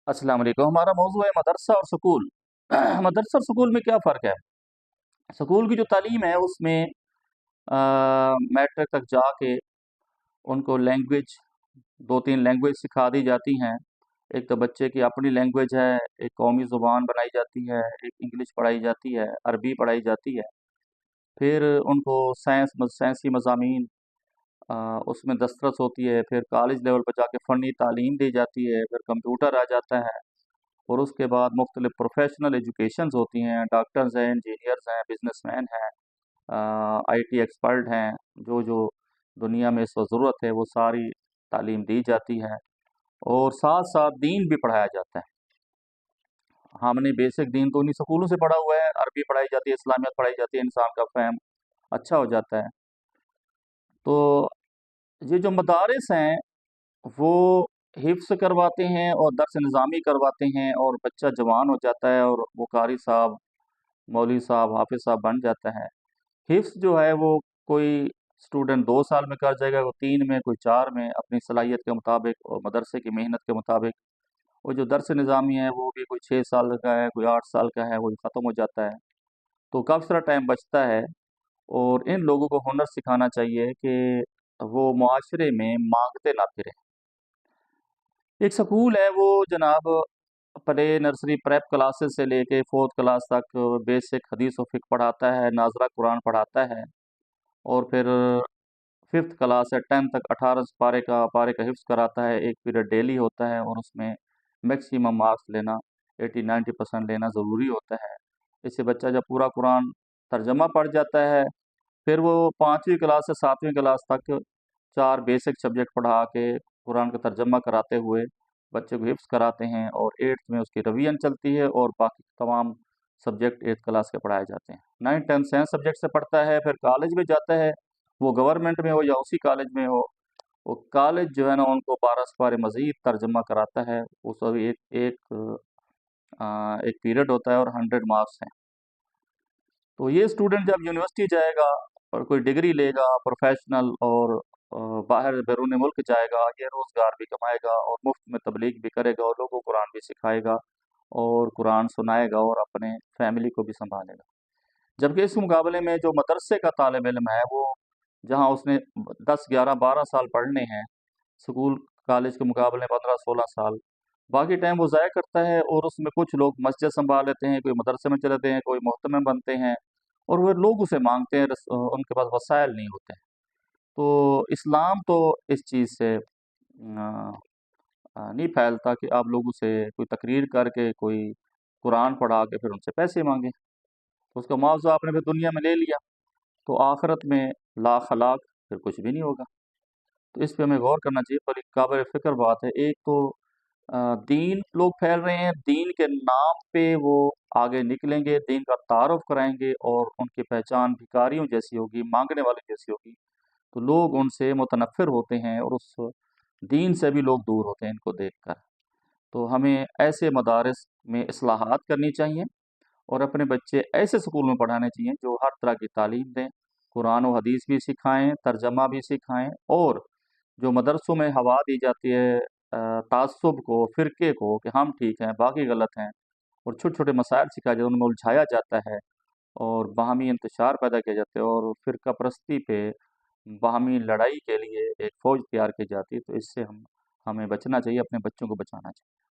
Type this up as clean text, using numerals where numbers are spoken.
अस्सलाम वालेकुम। हमारा मौजू है मदरसा और स्कूल। मदरसा और स्कूल में क्या फ़र्क है? स्कूल की जो तालीम है उसमें मैट्रिक तक जाके उनको लैंग्वेज 2-3 लैंग्वेज सिखा दी जाती हैं। एक तो बच्चे की अपनी लैंग्वेज है, एक कौमी ज़ुबान बनाई जाती है, एक इंग्लिश पढ़ाई जाती है, अरबी पढ़ाई जाती है। फिर उनको साइंसी मज़ामीन उसमें दस्तरस होती है। फिर कॉलेज लेवल पर जाके फ़नी तालीम दी जाती है, फिर कंप्यूटर आ जाता है। और उसके बाद मुख्तलिफ प्रोफेशनल एजुकेशंस होती हैं, डॉक्टर्स हैं, इंजीनियर्स हैं, बिजनेसमैन हैं, आईटी एक्सपर्ट हैं, जो जो दुनिया में इस वक्त ज़रूरत है वो सारी तालीम दी जाती है। और साथ साथ दीन भी पढ़ाया जाता है। हमने बेसिक दीन तो उन्हीं स्कूलों से पढ़ा हुआ है, अरबी पढ़ाई जाती है, इस्लामियत पढ़ाई जाती है, इंसान का फहम अच्छा हो जाता है। तो ये जो मदारिस हैं वो हिफ्स करवाते हैं और दर्स निज़ामी करवाते हैं, और बच्चा जवान हो जाता है और वो कारी साहब, मौलवी साहब, हाफिज़ साहब बन जाता है। हिफ्स जो है वो कोई स्टूडेंट 2 साल में कर जाएगा, कोई 3 में, कोई 4 में, अपनी सलाहियत के मुताबिक और मदरसे की मेहनत के मुताबिक। और जो दर्स निज़ामी है वो भी कोई 6 साल का है, कोई 8 साल का है, वो ख़त्म हो जाता है। तो काफ़ी सारा टाइम बचता है। और इन लोगों को हुनर सिखाना चाहिए कि वो मुआशरे में मांगते ना फिरें। एक स्कूल है वो जनाब प्ले नर्सरी प्रेप क्लासेस से लेके 4th क्लास तक बेसिक हदीस और फिक्र पढ़ाता है, नाजरा कुरान पढ़ाता है। और फिर 5th क्लास से 10 तक 18 पारे का हिफ्ज़ कराता है। एक पीरियड डेली होता है और उसमें मैक्सिमम मार्क्स लेना 80-90% लेना ज़रूरी होता है। इससे बच्चा जब पूरा कुरान तर्जमा पढ़ जाता है, फिर वो 5वीं क्लास से 7वीं क्लास तक 4 बेसिक सब्जेक्ट पढ़ा के कुरान का तर्जमा कराते हुए बच्चे को हिफ्ज़ कराते हैं, और 8th में उसकी रिवीजन चलती है और बाकी तमाम सब्जेक्ट 8th क्लास के पढ़ाए जाते हैं। 9th 10th साइंस सब्जेक्ट से पढ़ता है, फिर कॉलेज में जाता है, वो गवर्नमेंट में हो या उसी कॉलेज में हो। वो कॉलेज जो है ना उनको 12 से मज़ीद तर्जमा कराता है। उस एक एक एक पीरियड होता है और 100 मार्क्स हैं। तो ये स्टूडेंट जब यूनिवर्सिटी जाएगा और कोई डिग्री लेगा प्रोफेशनल, और बाहर बैरून मुल्क जाएगा, ये रोज़गार भी कमाएगा और मुफ्त में तबलीग भी करेगा और लोगों को कुरान भी सिखाएगा और कुरान सुनाएगा और अपने फैमिली को भी संभालेगा। जबकि इस मुकाबले में जो मदरसे का तालिब इल्म है वो, जहाँ उसने 10 11 12 साल पढ़ने हैं, स्कूल कॉलेज के मुकाबले 15 16 साल, बाकी टाइम वो ज़ाया करता है। और उसमें कुछ लोग मस्जिद संभाल लेते हैं, कोई मदरसे में चले जाते हैं, कोई मोहतमिम बनते हैं, और वो लोग उसे मांगते हैं, उनके पास वसाइल नहीं होते हैं। तो इस्लाम तो इस चीज़ से नहीं फैलता कि आप लोगों से कोई तकरीर करके, कोई कुरान पढ़ा के फिर उनसे पैसे मांगे। तो उसका मुआवजा आपने फिर दुनिया में ले लिया, तो आखिरत में ला खलाक फिर कुछ भी नहीं होगा। तो इस पे हमें गौर करना चाहिए। बड़ी काबिल फ़िक्र बात है। एक तो दीन लोग फैल रहे हैं, दीन के नाम पे वो आगे निकलेंगे, दीन का तारुफ कराएंगे और उनकी पहचान भिखारियों जैसी होगी, मांगने वाले जैसी होगी। तो लोग उनसे मुतनफ़िर होते हैं और उस दीन से भी लोग दूर होते हैं इनको देखकर। तो हमें ऐसे मदारिस में इस्लाहात करनी चाहिए और अपने बच्चे ऐसे स्कूल में पढ़ाने चाहिए जो हर तरह की तालीम दें, कुरान और हदीस भी सिखाएँ, तर्जमा भी सिखाएँ। और जो मदरसों में हवा दी जाती है ताज्जुब को, फ़िरके को कि हम ठीक हैं, बाकी गलत हैं, और छोटे-छोटे मसाइल सिखाए जाते हैं, उनमें उलझाया जाता है और बाहमी इंतशार पैदा किए जाते हैं, और फ़िरका परस्ती पे बाहमी लड़ाई के लिए एक फ़ौज तैयार की जाती है। तो इससे हमें बचना चाहिए, अपने बच्चों को बचाना चाहिए।